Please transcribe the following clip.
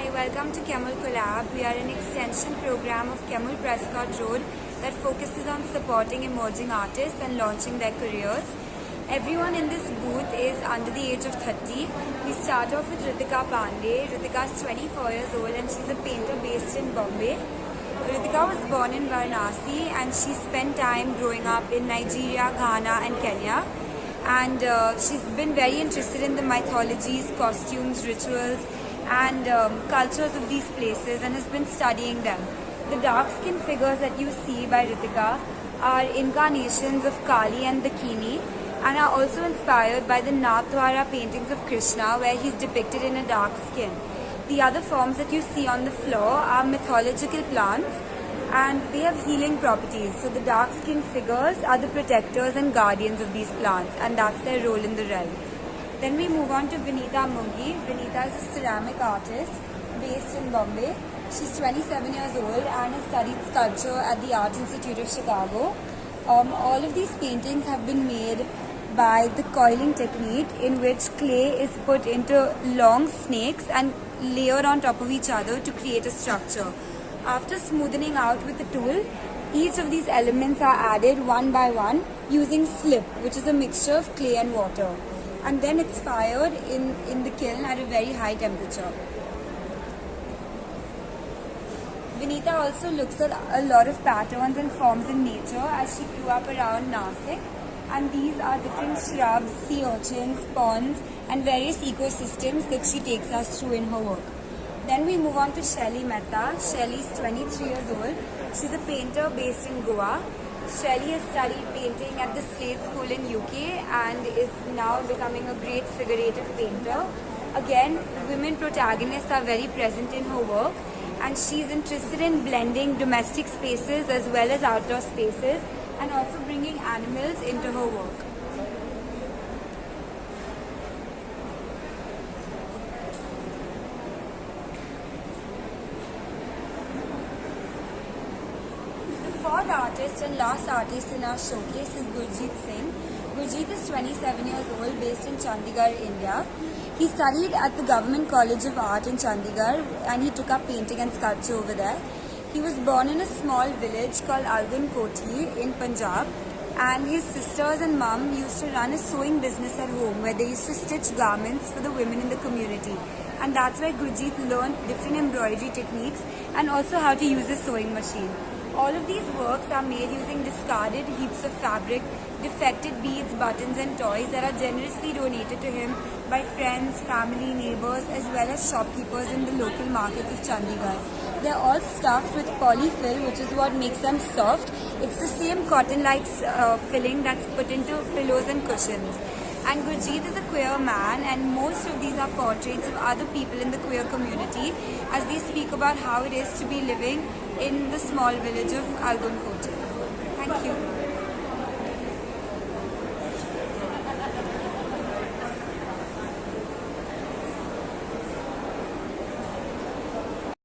Hi, welcome to Kemul Collab. We are an extension program of Kemul Prescott Road that focuses on supporting emerging artists and launching their careers. Everyone in this booth is under the age of 30. We start off with Ritika Pandey. Ritika is 24 years old and she's a painter based in Bombay. Ritika was born in Varanasi and she spent time growing up in Nigeria, Ghana and Kenya. And she's been very interested in the mythologies, costumes, rituals and cultures of these places and has been studying them. The dark skin figures that you see by Ritika are incarnations of Kali and Dakini and are also inspired by the Nathdwara paintings of Krishna where he's depicted in a dark skin. The other forms that you see on the floor are mythological plants and they have healing properties. So the dark skin figures are the protectors and guardians of these plants and that's their role in the realm. Then we move on to Vinita Mungi. Vinita is a ceramic artist based in Bombay. She's 27 years old and has studied sculpture at the Art Institute of Chicago. All of these paintings have been made by the coiling technique in which clay is put into long snakes and layered on top of each other to create a structure. After smoothing out with a tool, each of these elements are added one by one using slip, which is a mixture of clay and water. And then it's fired in the kiln at a very high temperature. Vinita also looks at a lot of patterns and forms in nature as she grew up around Nasik. And these are different shrubs, sea urchins, ponds and various ecosystems that she takes us through in her work. Then we move on to Shelly Mehta. Shelly is 23 years old. She's a painter based in Goa. Shelly has studied painting at the Slade School in UK and is now becoming a great figurative painter. Again, women protagonists are very present in her work and she's interested in blending domestic spaces as well as outdoor spaces and also bringing animals into her work. The fourth artist and last artist in our showcase is Gurjeet Singh. Gurjeet is 27 years old, based in Chandigarh, India. He studied at the Government College of Art in Chandigarh and he took up painting and sculpture over there. He was born in a small village called Algun Koti in Punjab and his sisters and mum used to run a sewing business at home where they used to stitch garments for the women in the community. And that's where Gurjeet learned different embroidery techniques and also how to use a sewing machine. All of these works are made using discarded heaps of fabric, defected beads, buttons and toys that are generously donated to him by friends, family, neighbors as well as shopkeepers in the local markets of Chandigarh. They're all stuffed with polyfill, which is what makes them soft. It's the same cotton-like filling that's put into pillows and cushions. And Gurjeet is a queer man and most of these are portraits of other people in the queer community as they speak about how it is to be living in the small village of Algun Koti. Thank you.